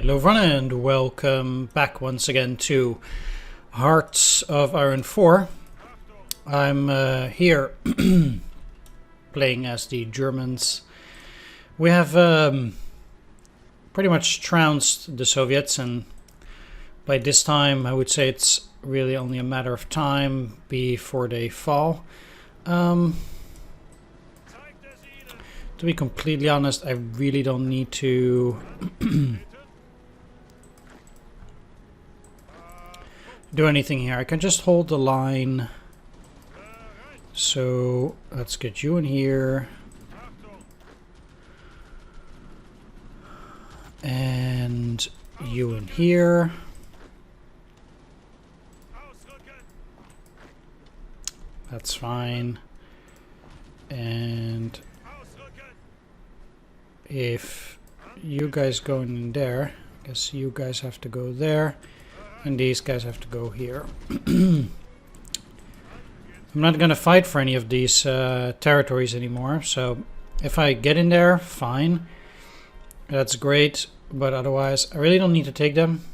Hello everyone and welcome back once again to Hearts of Iron 4. I'm here playing as the Germans. We have pretty much trounced the Soviets, and by this time I would say it's really only a matter of time before they fall. To be completely honest, I really don't need to do anything here. I can just hold the line. So let's get you in here. And you in here. That's fine. And if you guys go in there, I guess you guys have to go there, and these guys have to go here. I'm not gonna fight for any of these territories anymore, so if I get in there, fine. That's great, but otherwise I really don't need to take them.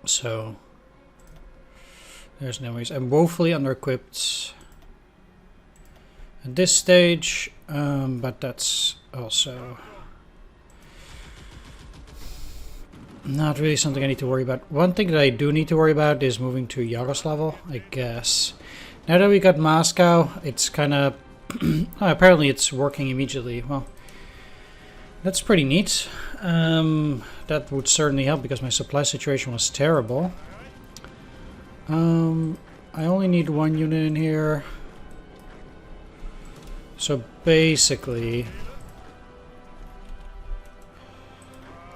So there's no ways. I'm woefully under-equipped at this stage, but that's also not really something I need to worry about. One thing that I do need to worry about is moving to Yaroslavl, I guess. Now that we got Moscow, it's kind of apparently it's working immediately. Well, that's pretty neat. That would certainly help because my supply situation was terrible. I only need one unit in here. So basically,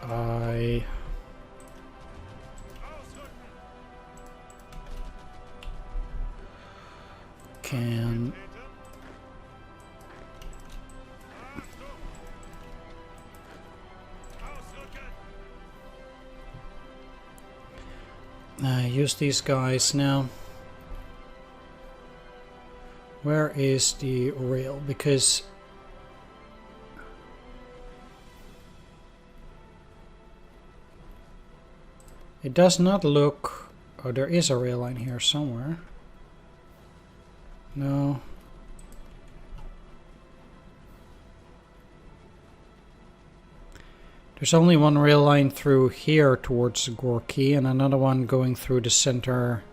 I can use these guys now. Where is the rail? Because it does not look... Oh, there is a rail line here somewhere. No. There's only one rail line through here towards Gorky, and another one going through the center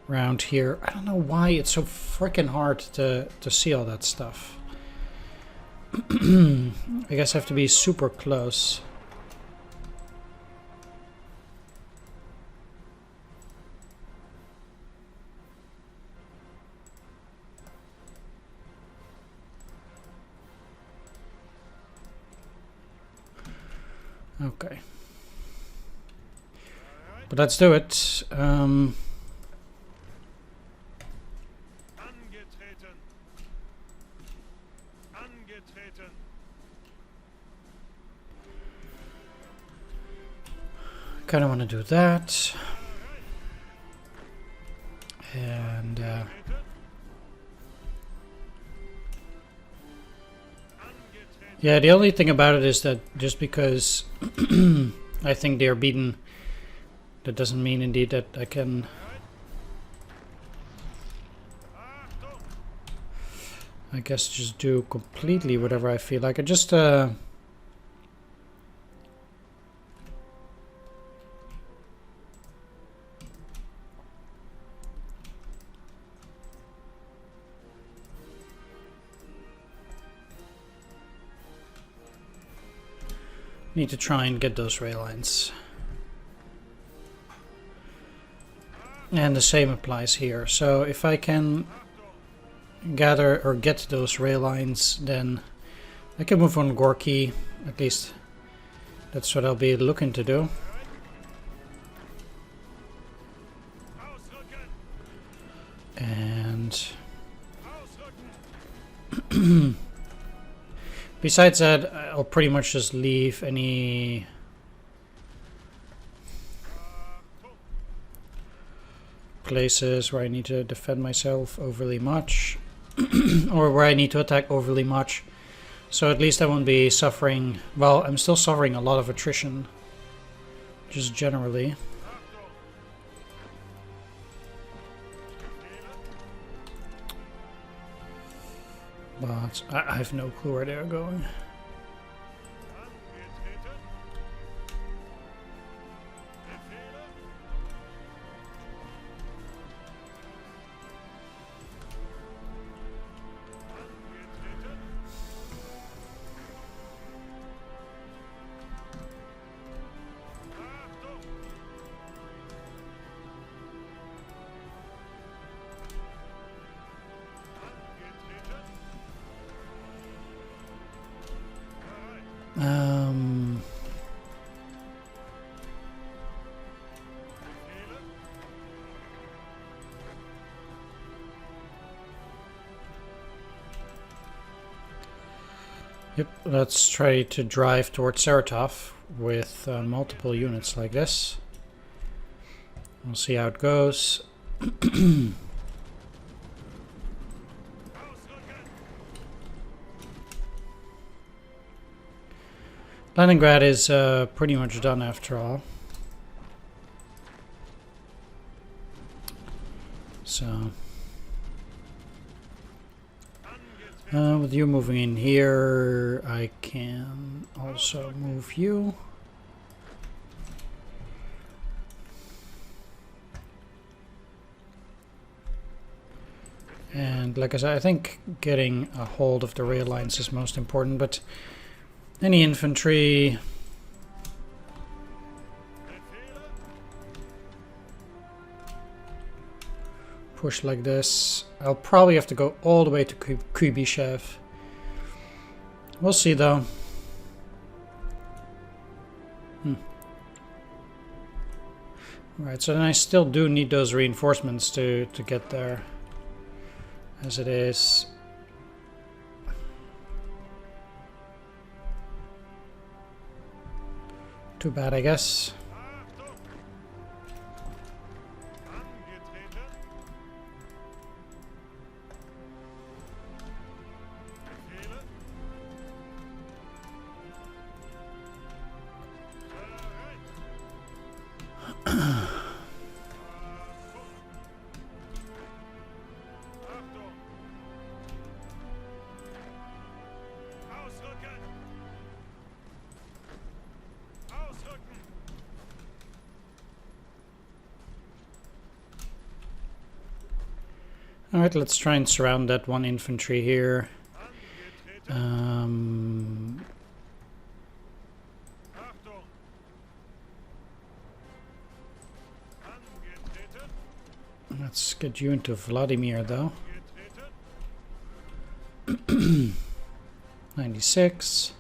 around here. I don't know why it's so freaking hard to see all that stuff. I guess I have to be super close. Okay. But let's do it. Kind of want to do that. And yeah, the only thing about it is that just because I think they are beaten, that doesn't mean indeed that I can I guess just do completely whatever I feel like. I just need to try and get those rail lines. And the same applies here. So if I can gather or get those rail lines, then I can move on Gorky. At least that's what I'll be looking to do. And besides that, I'll pretty much just leave any places where I need to defend myself overly much or where I need to attack overly much So at least I won't be suffering... Well, I'm still suffering a lot of attrition. Just generally. But I have no clue where they're going. Yep, let's try to drive towards Saratov with multiple units like this. We'll see how it goes. Leningrad is pretty much done after all. So, with you moving in here, I can also move you. And like I said, I think getting a hold of the rail lines is most important, but any infantry... push like this. I'll probably have to go all the way to Kuybyshev. We'll see though. Right, so then I still do need those reinforcements to get there. As it is. Too bad, I guess. Alright, let's try and surround that one infantry here. Let's get you into Vladimir though. 96.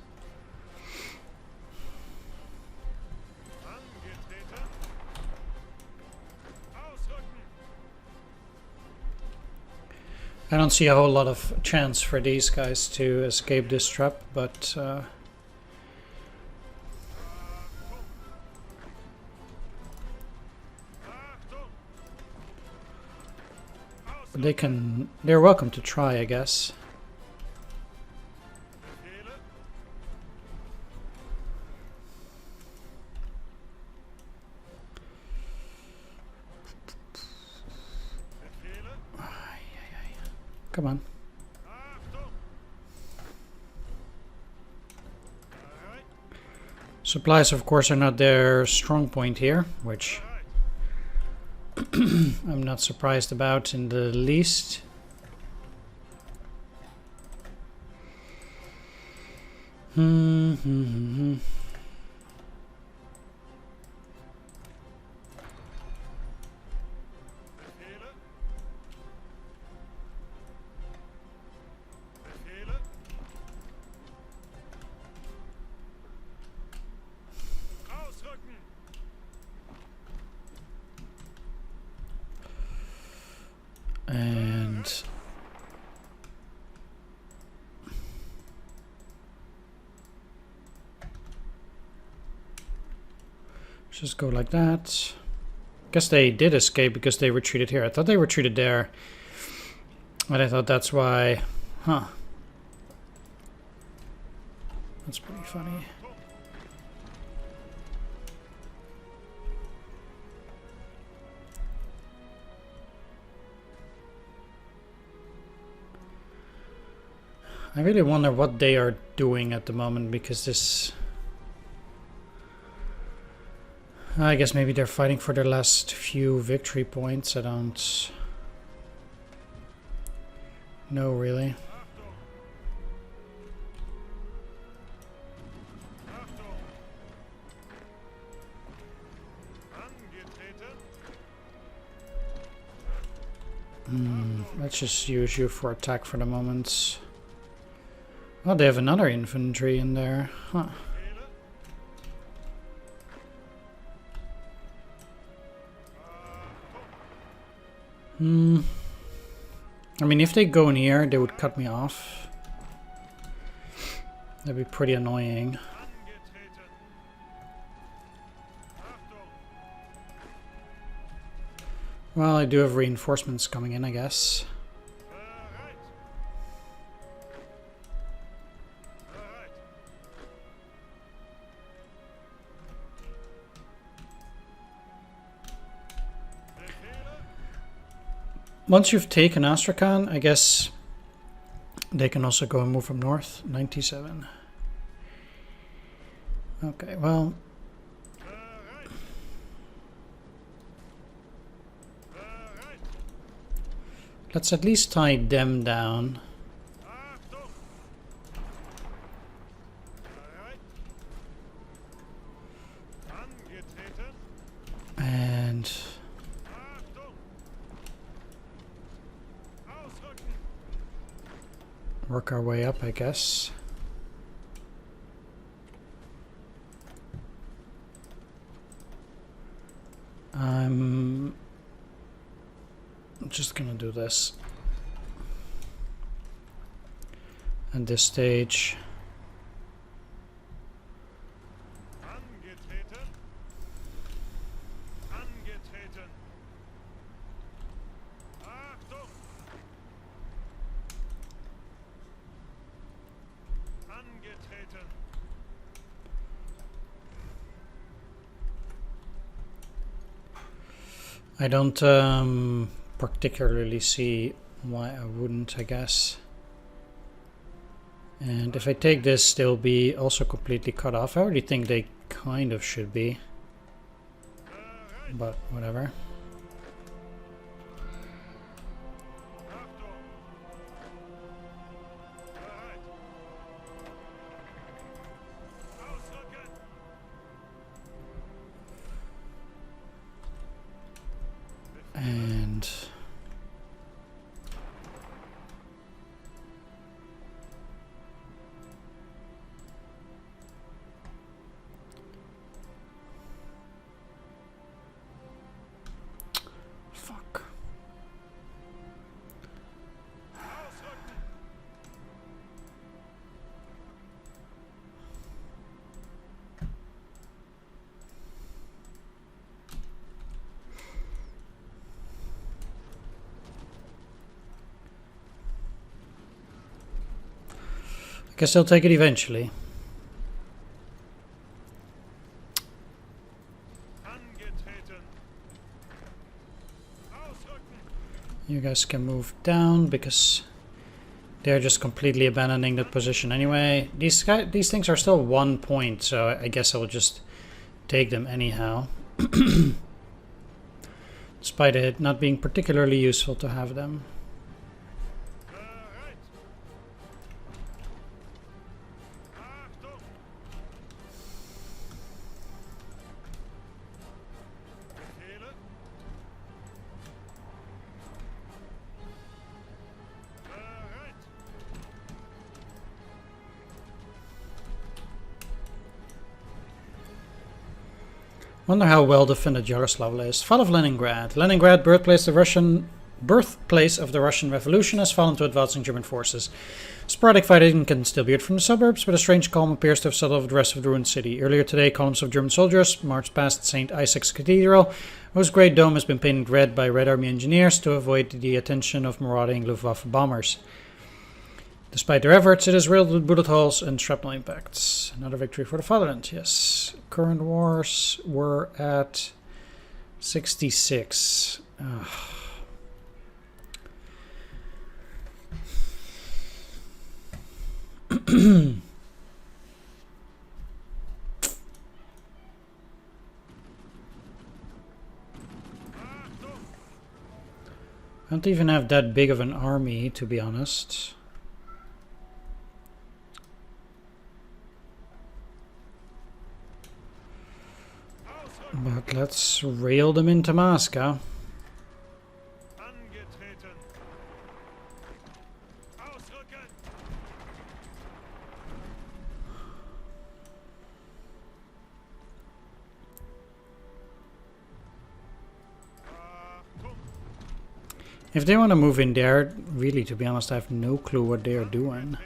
I don't see a whole lot of chance for these guys to escape this trap, but they're welcome to try, I guess. Come on. Supplies, of course, are not their strong point here, which I'm not surprised about in the least. And just go like that. Guess they did escape because they retreated here. I thought they retreated there. And I thought that's why. Huh. That's pretty funny. I really wonder what they are doing at the moment, because this... I guess maybe they're fighting for their last few victory points. I don't know really. Let's just use you for attack for the moment. Oh, they have another infantry in there. Huh. I mean, if they go in here, they would cut me off. That'd be pretty annoying. Well, I do have reinforcements coming in, I guess. Once you've taken Astrakhan, I guess they can also go and move from north. 97. Okay, well... let's at least tie them down. And... work our way up, I guess. I'm just gonna do this at this stage. I don't particularly see why I wouldn't, I guess. And if I take this, they'll be also completely cut off. I already think they kind of should be, but whatever. And fuck. Guess they'll take it eventually. You guys can move down because they're just completely abandoning that position anyway. These things are still 1 point, so I guess I'll just take them anyhow. Despite it not being particularly useful to have them. Wonder how well defended Yaroslavl is. Fall of Leningrad. Leningrad, birthplace of the Russian Revolution, has fallen to advancing German forces. Sporadic fighting can still be heard from the suburbs, but a strange calm appears to have settled over the rest of the ruined city. Earlier today, columns of German soldiers marched past St. Isaac's Cathedral, whose great dome has been painted red by Red Army engineers to avoid the attention of marauding Luftwaffe bombers. Despite their efforts, it is riddled with bullet holes and shrapnel impacts. Another victory for the fatherland, yes. Current wars were at 66. Ugh. I don't even have that big of an army, to be honest. But let's rail them into Moscow. If they want to move in there, really, to be honest, I have no clue what they are doing.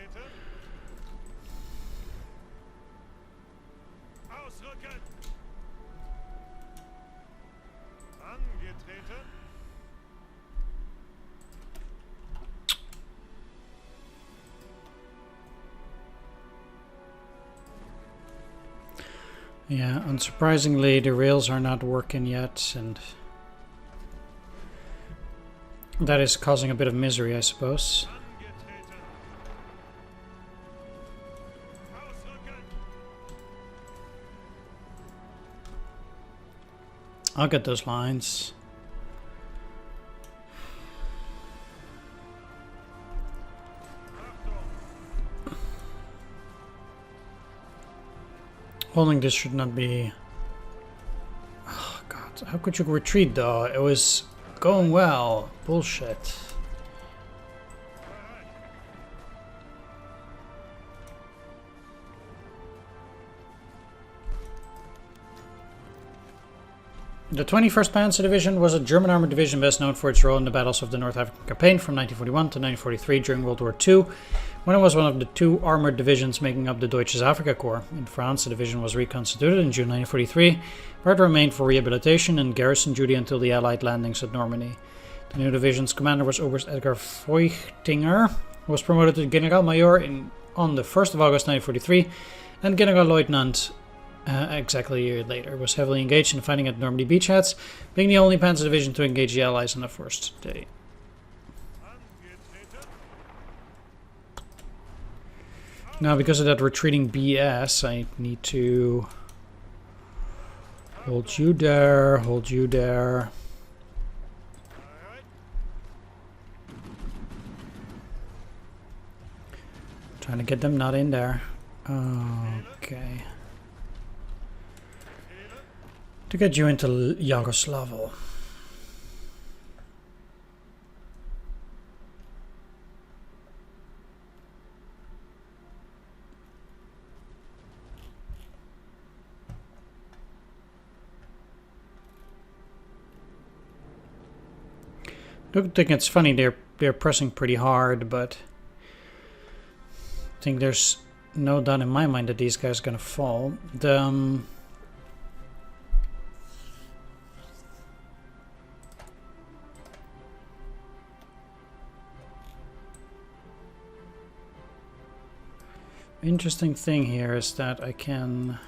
Yeah, unsurprisingly, the rails are not working yet, and that is causing a bit of misery, I suppose. I'll get those lines. Holding this should not be... Oh god, how could you retreat though? It was going well. Bullshit. The 21st Panzer Division was a German armored division best known for its role in the battles of the North African Campaign from 1941 to 1943 during World War II, when it was one of the two armored divisions making up the Deutsches Afrika Korps. In France, the division was reconstituted in June 1943, where it remained for rehabilitation and garrison duty until the Allied landings at Normandy. The new division's commander was Oberst Edgar Feuchtinger, who was promoted to Generalmajor on the 1st of August 1943, and Generalleutnant exactly a year later. Was heavily engaged in fighting at Normandy beachheads, being the only Panzer division to engage the Allies on the first day. Now, because of that retreating BS, I need to hold you there, hold you there. Trying to get them not in there. Okay. To get you into Yugoslavia. I don't think it's funny they're pressing pretty hard, but I think there's no doubt in my mind that these guys are gonna fall. Interesting thing here is that I can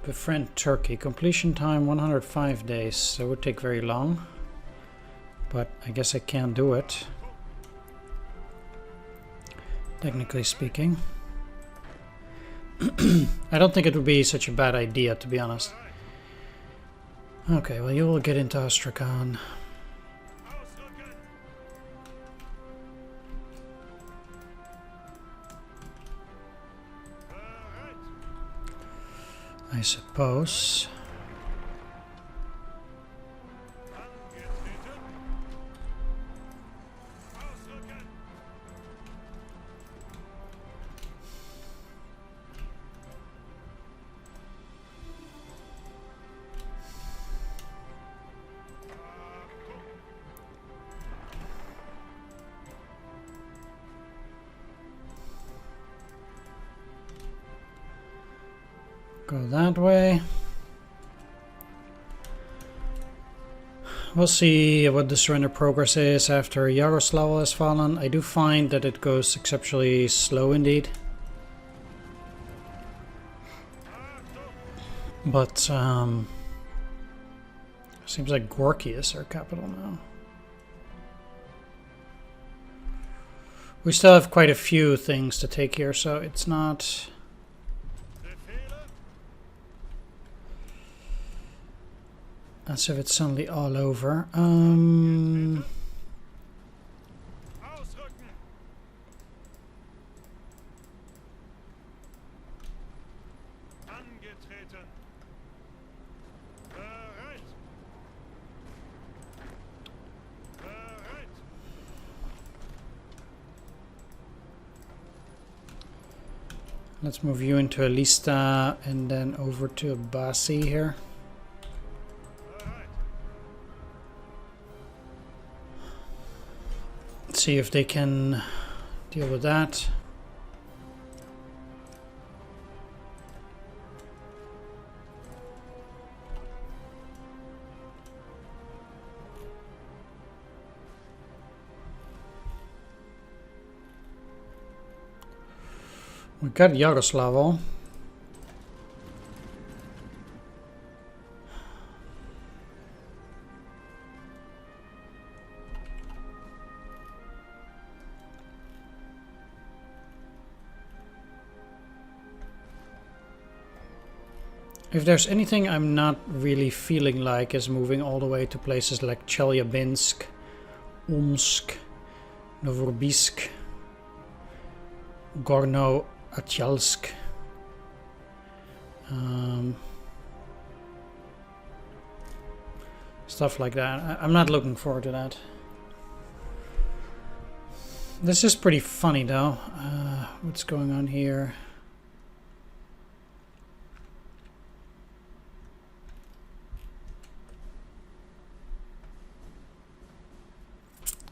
befriend Turkey. Completion time 105 days, so it would take very long, but I guess I can do it, technically speaking. I don't think it would be such a bad idea, to be honest. Okay, well, you will get into Astrakhan. I suppose. Go that way. We'll see what the surrender progress is after Yaroslavl has fallen. I do find that it goes exceptionally slow indeed. But seems like Gorky is our capital now. We still have quite a few things to take here, so it's not as if it's suddenly all over. Let's move you into Alista and then over to Abasi here. Let's see if they can deal with that. We got Yaroslavl. If there's anything I'm not really feeling like is moving all the way to places like Chelyabinsk, Omsk, Novorossiysk, Gorno, Achyalsk. Stuff like that. I'm not looking forward to that. This is pretty funny though. What's going on here?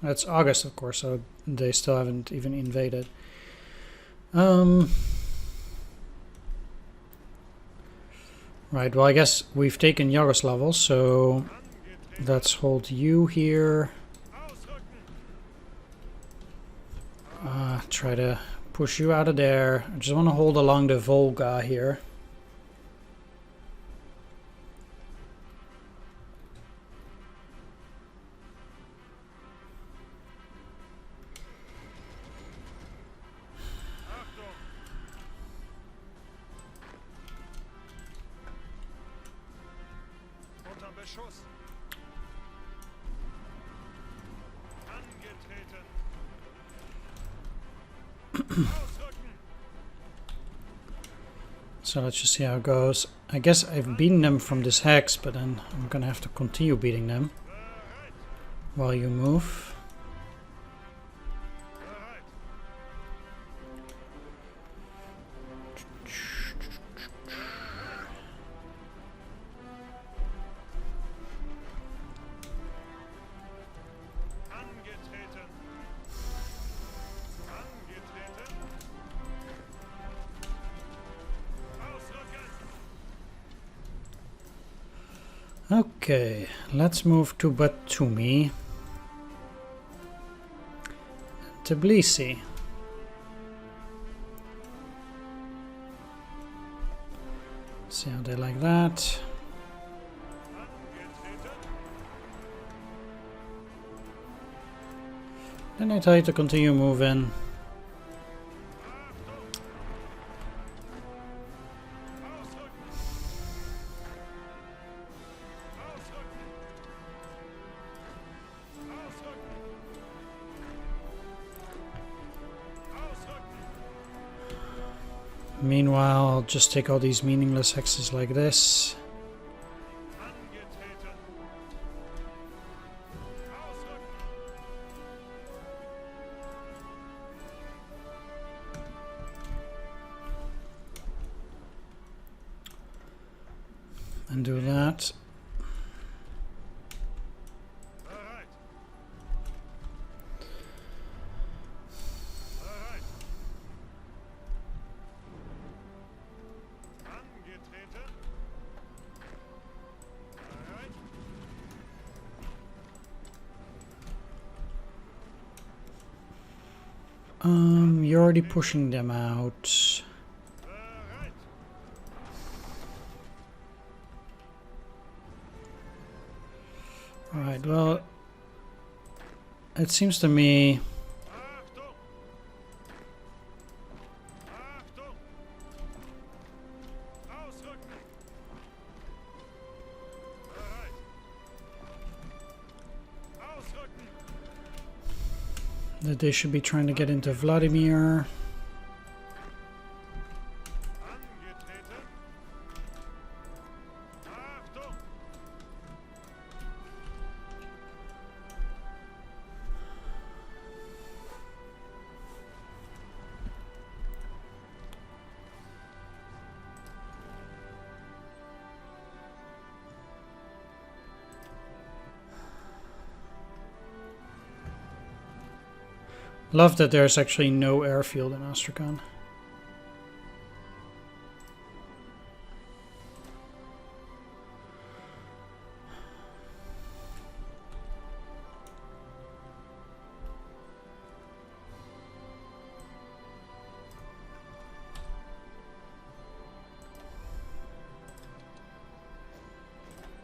That's August, of course, so they still haven't even invaded. Right, well I guess we've taken Yaroslavl, so let's hold you here. Try to push you out of there. I just want to hold along the Volga here. So let's just see how it goes. I guess I've beaten them from this hex, but then I'm gonna have to continue beating them while you move. Okay, let's move to Batumi. Tbilisi. See how they like that. Then I tell you to continue moving. Meanwhile, I'll just take all these meaningless hexes like this. And do that. You're already pushing them out. Alright, well, it seems to me that they should be trying to get into Vladimir. Love that there's actually no airfield in Astrakhan.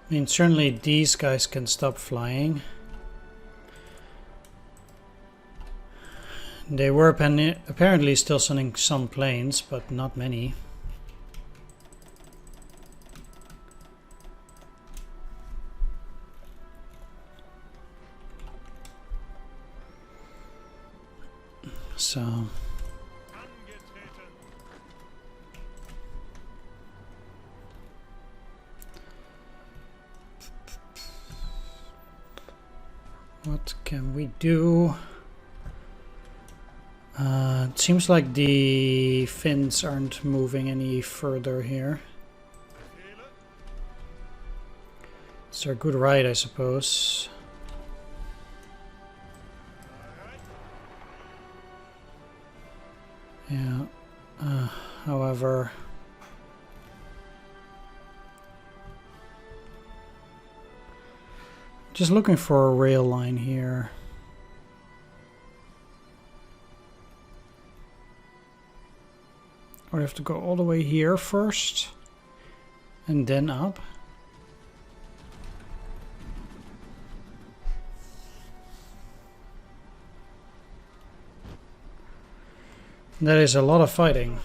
I mean, certainly these guys can stop flying. They were apparently still sending some planes, but not many. So what can we do? It seems like the Finns aren't moving any further here. It's their good right, I suppose. Yeah. However, just looking for a rail line here. Or I have to go all the way here first and then up. That is a lot of fighting.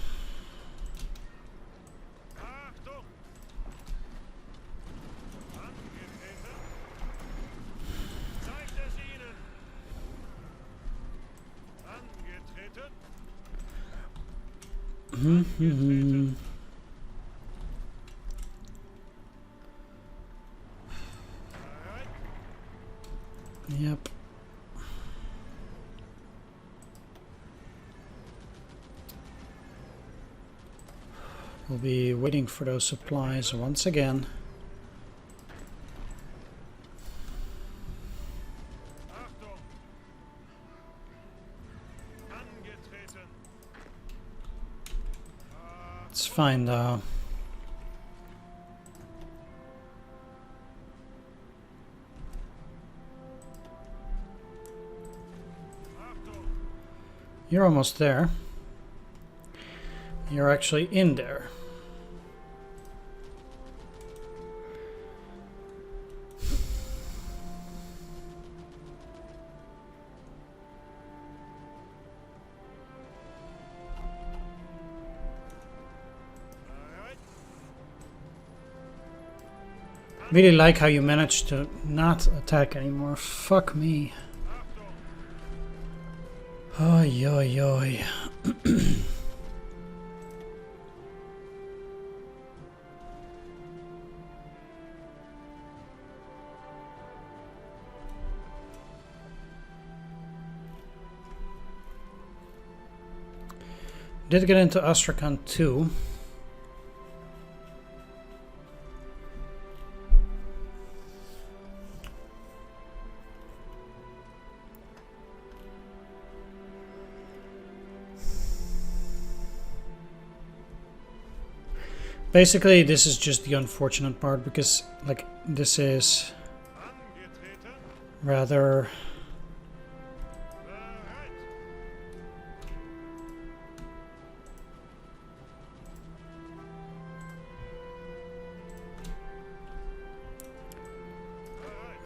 Yep. We'll be waiting for those supplies once again. It's fine though. You're almost there. You're actually in there. Really like how you managed to not attack anymore. Fuck me. Oi, oi, oi. Did get into Astrakhan too. Basically, this is just the unfortunate part because, like, this is rather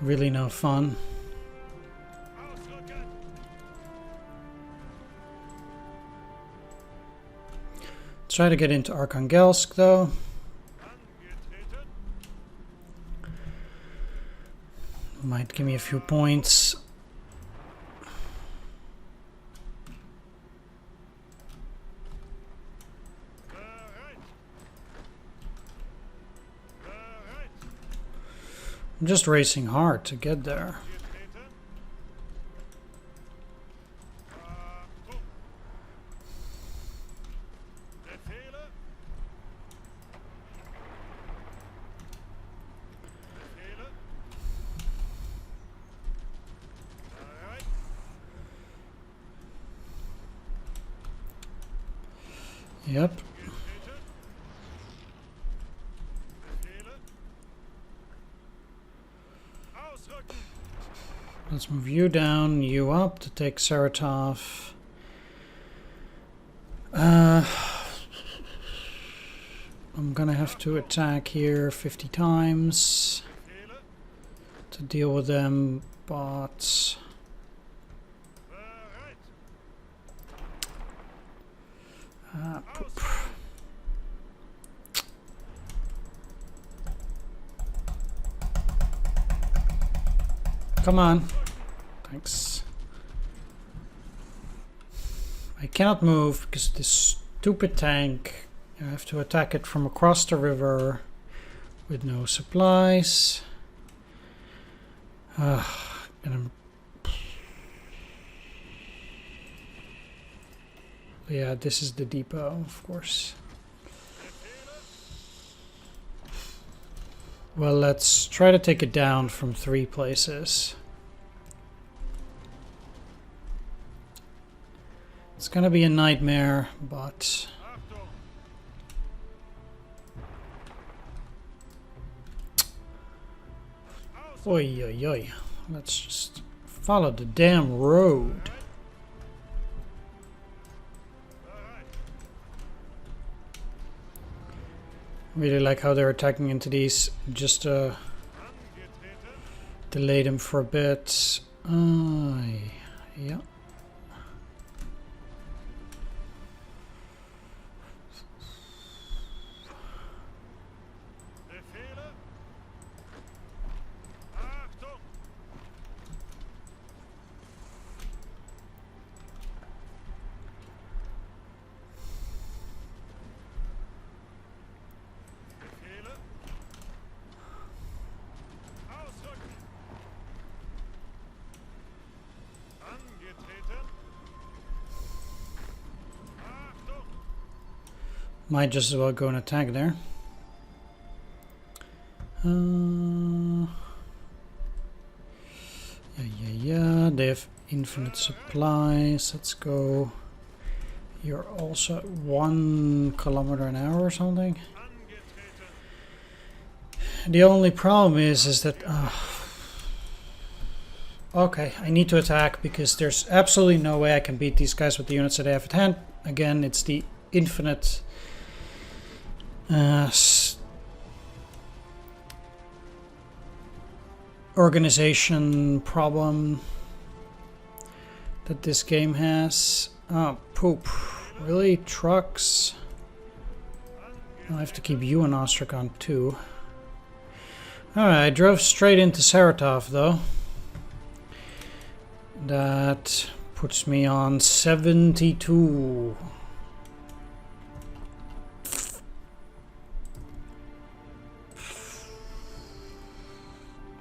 Really no fun. Try to get into Arkhangelsk though. Might give me a few points. I'm just racing hard to get there. Yep. Let's move you down, you up to take Saratov. I'm gonna have to attack here 50 times to deal with them, but poop. Come on. Thanks. I cannot move because this stupid tank. I have to attack it from across the river with no supplies. And yeah, this is the depot, of course. Well, let's try to take it down from 3 places. It's gonna be a nightmare, but oi oi oi. Let's just follow the damn road. Really like how they're attacking into these, just delay them for a bit. Yeah. Might just as well go and attack there. Yeah. They have infinite supplies. Let's go. You're also at 1 kilometer an hour or something. The only problem is that okay, I need to attack because there's absolutely no way I can beat these guys with the units that I have at hand. Again, it's the infinite organization problem that this game has. Oh, poop. Really? Trucks? I'll have to keep you in Ostrakhan too. Alright, I drove straight into Saratov though. That puts me on 72.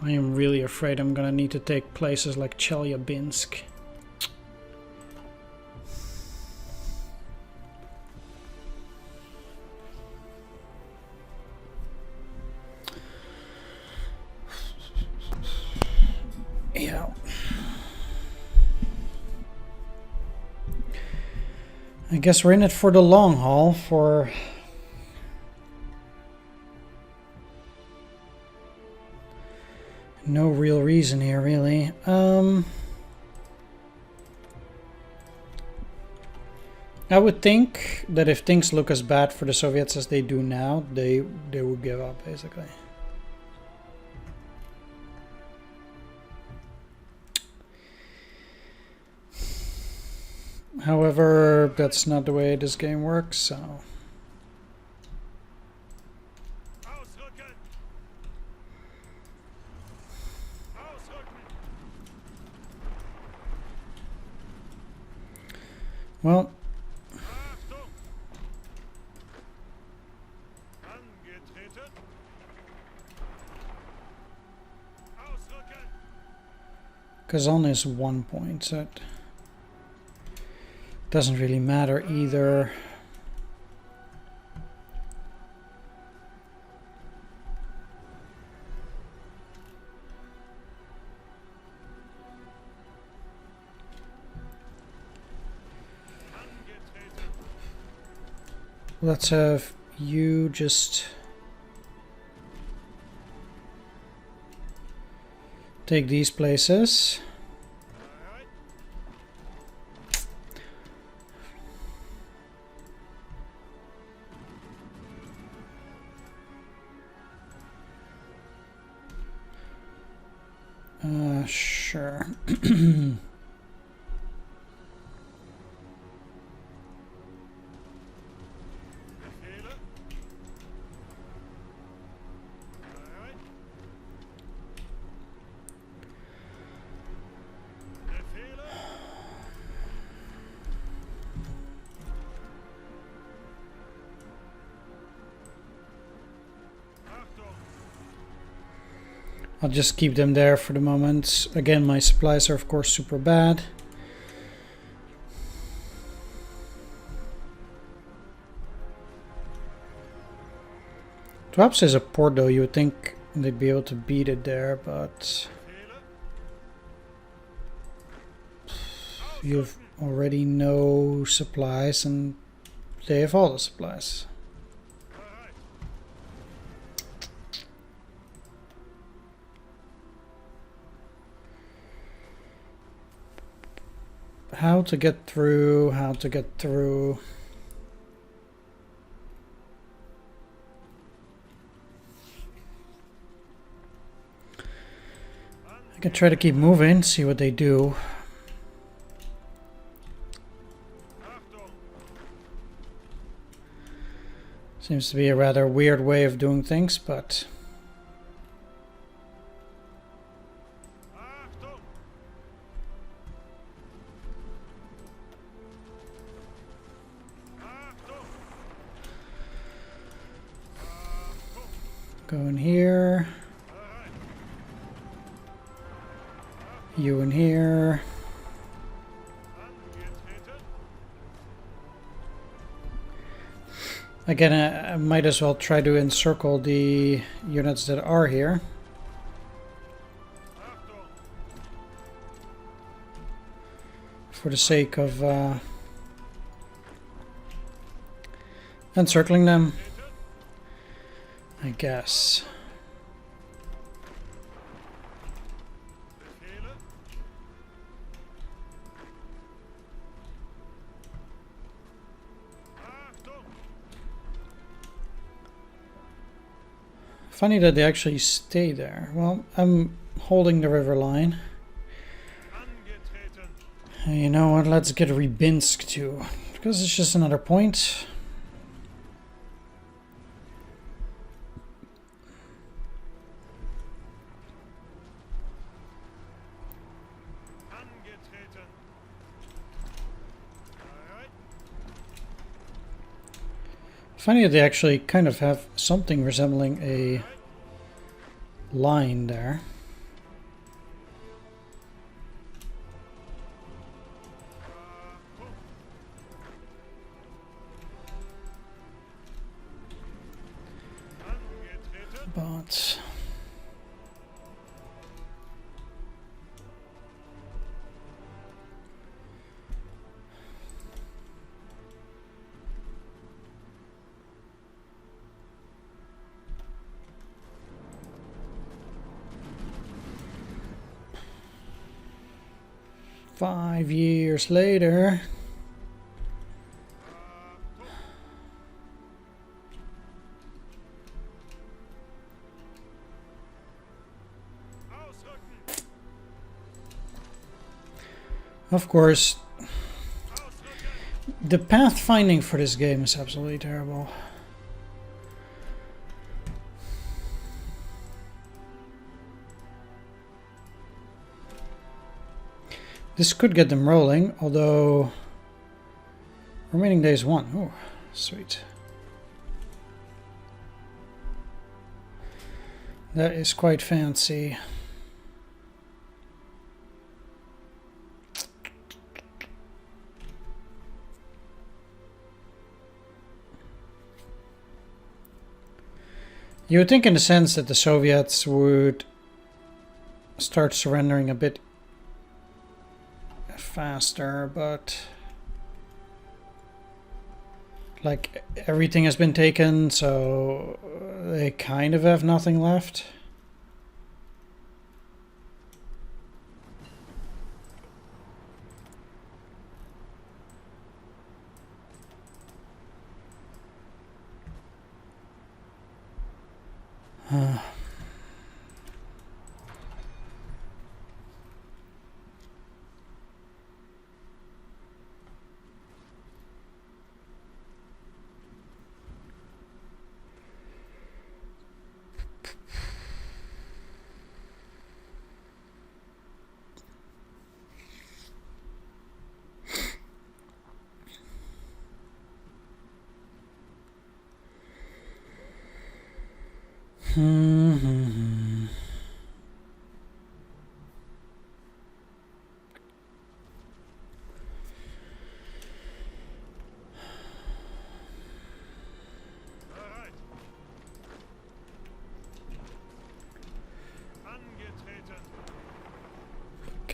I am really afraid I'm gonna need to take places like Chelyabinsk. Yeah. I guess we're in it for the long haul, for no real reason here, really. I would think that if things look as bad for the Soviets as they do now, they would give up, basically. However, that's not the way this game works, so... Well... Kazan is 1 point, so it doesn't really matter either. Let's have you just take these places. Sure. I'll just keep them there for the moment. Again, my supplies are of course super bad. Perhaps as a port though, you would think they'd be able to beat it there, but... You've already no supplies and they have all the supplies. How to get through, how to get through. I can try to keep moving, see what they do. Seems to be a rather weird way of doing things, but... Go in here. You in here. Again, I might as well try to encircle the units that are here. For the sake of encircling them, I guess. Funny that they actually stay there. Well, I'm holding the river line. And you know what? Let's get Rybinsk too, because it's just another point. Funny that they actually kind of have something resembling a line there. But... "5 years later." Of course, The pathfinding for this game is absolutely terrible. This could get them rolling, although remaining days 1. Oh, sweet. That is quite fancy. You would think in the sense that the Soviets would start surrendering a bit faster, but like everything has been taken, so they kind of have nothing left.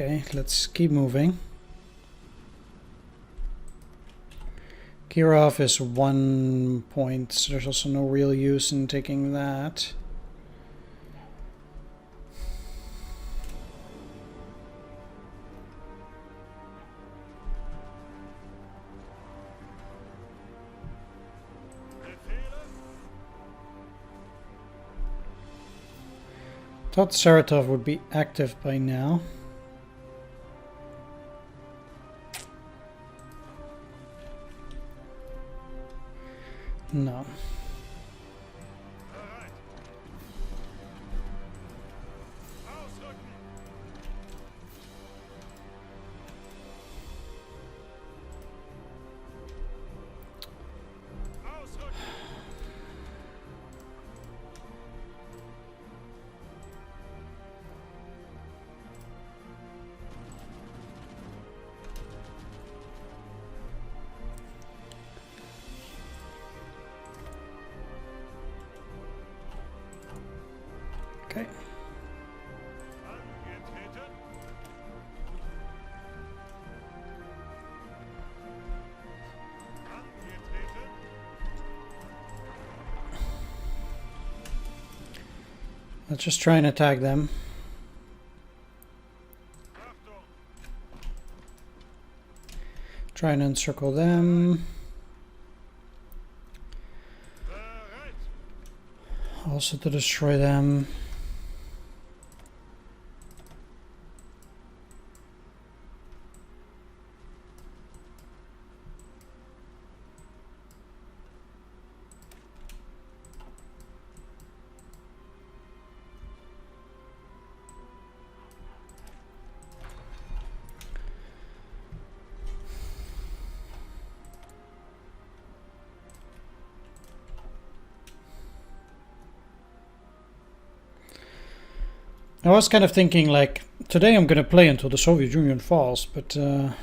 Okay, let's keep moving. Kirov is 1 point, so there's also no real use in taking that. Thought Saratov would be active by now. No. Okay. Let's just try and attack them. Try and encircle them. Also to destroy them. I was kind of thinking, like, today I'm gonna play until the Soviet Union falls, but oh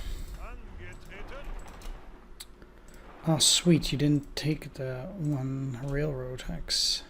sweet, you didn't take the one railroad hex.